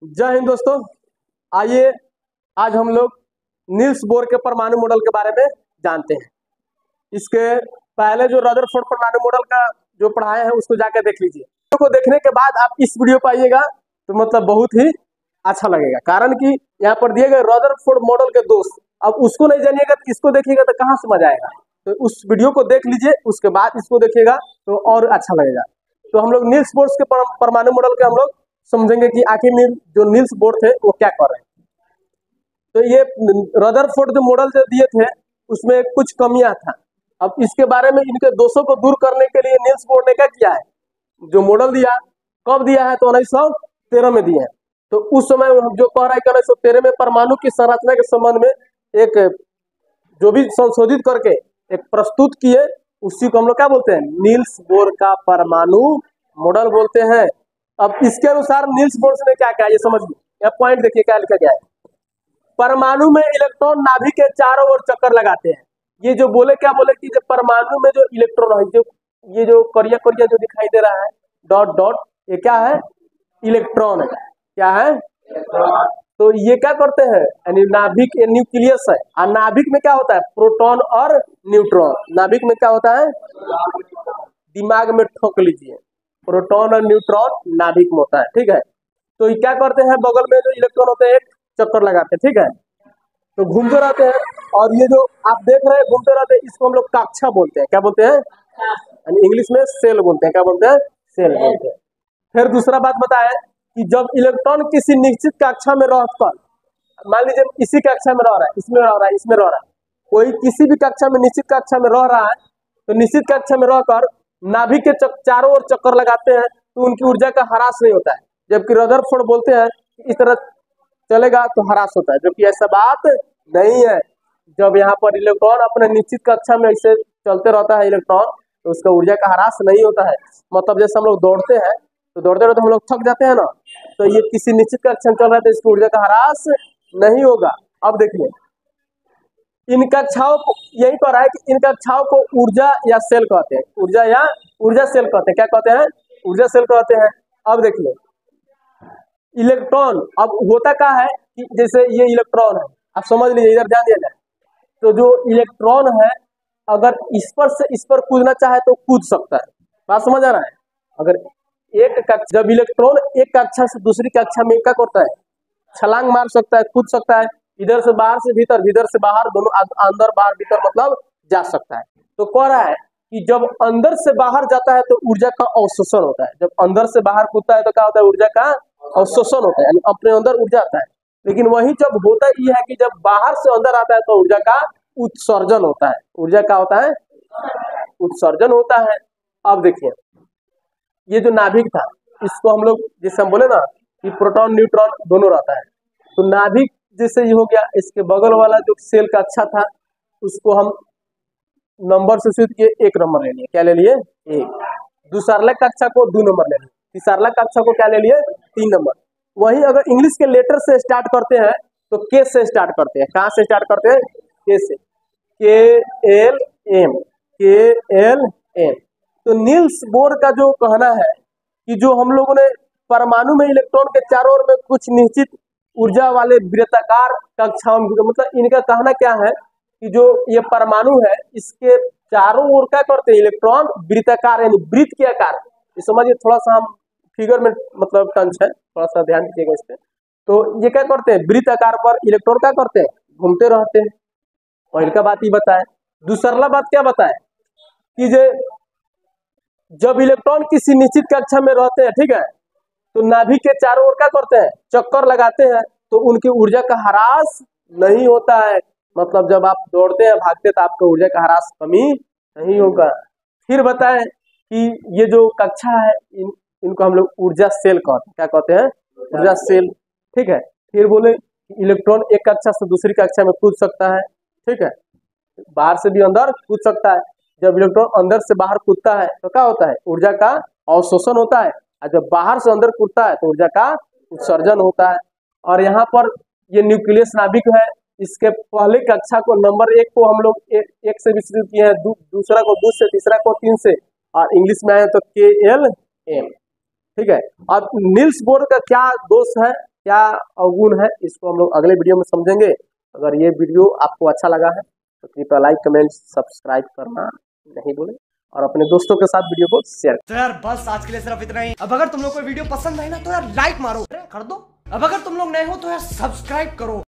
जय हिंद दोस्तों। आइए आज हम लोग नील्स बोर के परमाणु मॉडल के बारे में जानते हैं। इसके पहले जो रदरफोर्ड परमाणु मॉडल का जो पढ़ाए हैं उसको जाकर देख लीजिए। वीडियो को देखने के बाद आप इस वीडियो पर आइएगा तो मतलब बहुत ही अच्छा लगेगा, कारण कि यहाँ पर दिए गए रदरफोर्ड मॉडल के दोस्त, अब उसको नहीं जानिएगा तो इसको देखिएगा तो कहाँ समझ आएगा। तो उस वीडियो को देख लीजिए, उसके बाद इसको देखिएगा तो और अच्छा लगेगा। तो हम लोग नील्स बोर के परमाणु मॉडल के हम लोग समझेंगे कि आखिर जो नील्स बोर थे वो क्या कर रहे हैं। तो ये रदरफोर्ड जो मॉडल जो दिए थे उसमें कुछ कमियां था। अब इसके बारे में इनके दोषों को दूर करने के लिए नील्स बोर ने क्या किया है, जो मॉडल दिया कब दिया है तो 1913 में दिया है। तो उस समय जो कह रहा है कि 1913 में परमाणु की संरचना के संबंध में एक जो भी संशोधित करके एक प्रस्तुत किए, उसी को हम लोग क्या बोलते हैं, नील्स बोर का परमाणु मॉडल बोलते हैं। अब इसके अनुसार नील्स बोर ने क्या किया ये समझिए। यह पॉइंट देखिए क्या लिखा गया है। परमाणु में इलेक्ट्रॉन नाभिक के चारों ओर चक्कर लगाते हैं। ये जो बोले क्या बोले कि जब परमाणु में जो इलेक्ट्रॉन है, जो ये जो करिया करिया जो दिखाई दे रहा है डॉट डॉट, ये क्या है, इलेक्ट्रॉन है। क्या है, तो ये क्या करते हैं, यानी नाभिक ये न्यूक्लियस है, और नाभिक में क्या होता है, प्रोटॉन और न्यूट्रॉन। नाभिक में क्या होता है, दिमाग में ठोक लीजिए, प्रोटॉन और न्यूट्रॉन नाभिक में होता है। ठीक है, तो ये क्या करते हैं, बगल में जो इलेक्ट्रॉन होते हैं एक चक्कर लगाते हैं। ठीक है, तो घूमते रहते हैं, और ये जो आप देख रहे हैं घूमते रहते हैं, इसको हम लोग कक्षा बोलते हैं। क्या बोलते हैं, यानी इंग्लिश में सेल बोलते हैं। क्या बोलते हैं, सेल बोलते हैं। फिर दूसरा बात बताया कि जब इलेक्ट्रॉन किसी निश्चित कक्षा में रहकर, मान लीजिए इसी कक्षा में रह रहा है, इसमें रह रहा है, इसमें रह रहा है, कोई किसी भी कक्षा में निश्चित कक्षा में रह रहा है, तो निश्चित कक्षा में रहकर नाभिक के चारों ओर चक्कर लगाते हैं तो उनकी ऊर्जा का ह्रास नहीं होता है। जबकि रदरफोर्ड बोलते हैं कि इस तरह चलेगा तो ह्रास होता है, जबकि ऐसा बात नहीं है। जब यहाँ पर इलेक्ट्रॉन अपने निश्चित कक्षा में ऐसे चलते रहता है इलेक्ट्रॉन, तो उसका ऊर्जा का ह्रास नहीं होता है। मतलब जैसे हम लोग दौड़ते हैं तो दौड़ते रहते हम लोग थक जाते हैं ना, तो ये किसी निश्चित कक्षा में चल रहा है तो इसकी ऊर्जा का ह्रास नहीं होगा। अब देखिए इन कक्षाओं को, यही कह रहा है कि इन कक्षाओं को ऊर्जा या सेल कहते हैं। ऊर्जा या ऊर्जा सेल कहते हैं। क्या कहते हैं, ऊर्जा सेल कहते हैं। अब देखिए इलेक्ट्रॉन, अब होता क्या है कि जैसे ये इलेक्ट्रॉन है, आप समझ लीजिए, इधर ध्यान दिया जाए तो जो इलेक्ट्रॉन है अगर इस पर से इस पर कूदना चाहे तो कूद सकता है। बात समझ आ रहा है। अगर एक कक्षा, जब इलेक्ट्रॉन एक कक्षा से दूसरी कक्षा में क्या करता है, छलांग मार सकता है, कूद सकता है, इधर से बाहर से भीतर, भीतर से बाहर, दोनों अंदर बाहर भीतर मतलब जा सकता है। तो कह रहा है कि जब अंदर से बाहर जाता है तो ऊर्जा का अवशोषण होता है। जब अंदर से बाहर कूदता है तो क्या होता है, ऊर्जा का अवशोषण होता है, यानी अपने अंदर ऊर्जा आता है। लेकिन वही जब होता ये है कि जब बाहर से अंदर आता है तो ऊर्जा का उत्सर्जन होता है। ऊर्जा का होता है, उत्सर्जन होता है। अब देखिए ये जो नाभिक था, इसको हम लोग जैसे हम बोले ना कि प्रोटॉन न्यूट्रॉन दोनों रहता है, तो नाभिक जैसे ये हो गया, इसके बगल वाला जो सेल का अच्छा था उसको हम नंबर से शुरू किए, 1 नंबर ले लिए। क्या ले लिए, 1। दूसरा कक्षा को 2 नंबर ले लिए, तीसरा कक्षा को क्या ले लिए, 3 नंबर। वही अगर इंग्लिश के लेटर से स्टार्ट करते हैं तो के से स्टार्ट करते हैं। कहाँ से स्टार्ट करते हैं, के से, के एल एम, के एल एम। तो नील्स बोर का जो कहना है कि जो हम लोगों ने परमाणु में इलेक्ट्रॉन के चारों ओर में कुछ निश्चित ऊर्जा वाले वृत्ताकार कक्षाओं में, मतलब इनका कहना क्या है कि जो ये परमाणु है इसके चारों ओर क्या करते हैं, इलेक्ट्रॉन वृत्ताकार यानी वृत्त के आकार। ये समझिए, थोड़ा सा हम फिगर में मतलब टंच है, थोड़ा सा ध्यान दीजिएगा इस पे। तो ये क्या करते हैं, वृत्त आकार पर इलेक्ट्रॉन क्या करते हैं, घूमते रहते हैं। पहले का बात ये बताए। दूसरा बात क्या बताए कि जब इलेक्ट्रॉन किसी निश्चित कक्षा में रहते हैं, ठीक है, तो नाभिक के चारों ओर क्या करते हैं, चक्कर लगाते हैं, तो उनकी ऊर्जा का ह्रास नहीं होता है। मतलब जब आप दौड़ते हैं, भागते हैं, तो आपका ऊर्जा का ह्रास कमी नहीं होगा। फिर बताएं कि ये जो कक्षा है इनको हम लोग ऊर्जा सेल कहते हैं। क्या कहते हैं, ऊर्जा सेल। ठीक है, फिर बोले इलेक्ट्रॉन एक कक्षा से दूसरी कक्षा में कूद सकता है। ठीक है, बाहर से भी अंदर कूद सकता है। जब इलेक्ट्रॉन अंदर से बाहर कूदता है तो क्या होता है, ऊर्जा का अवशोषण होता है, और जब बाहर से अंदर कूदता है तो ऊर्जा का उत्सर्जन होता है। और यहाँ पर ये न्यूक्लियस नाभिक है, इसके पहले कक्षा को नंबर 1 को हम लोग एक से भी शुरू किए हैं, दूसरा को 2 से, तीसरा को 3 से, और इंग्लिश में आए तो के एल एम। ठीक है, अब नील्स बोर का क्या दोष है क्या अवगुण है, इसको हम लोग अगले वीडियो में समझेंगे। अगर ये वीडियो आपको अच्छा लगा है तो कृपया लाइक, कमेंट, सब्सक्राइब करना नहीं भूलें और अपने दोस्तों के साथ वीडियो को शेयर। तो यार बस आज के लिए सिर्फ इतना ही। अब अगर तुम लोग को वीडियो पसंद आई ना तो यार लाइक मारो, कर दो। अब अगर तुम लोग नए हो तो यार सब्सक्राइब करो।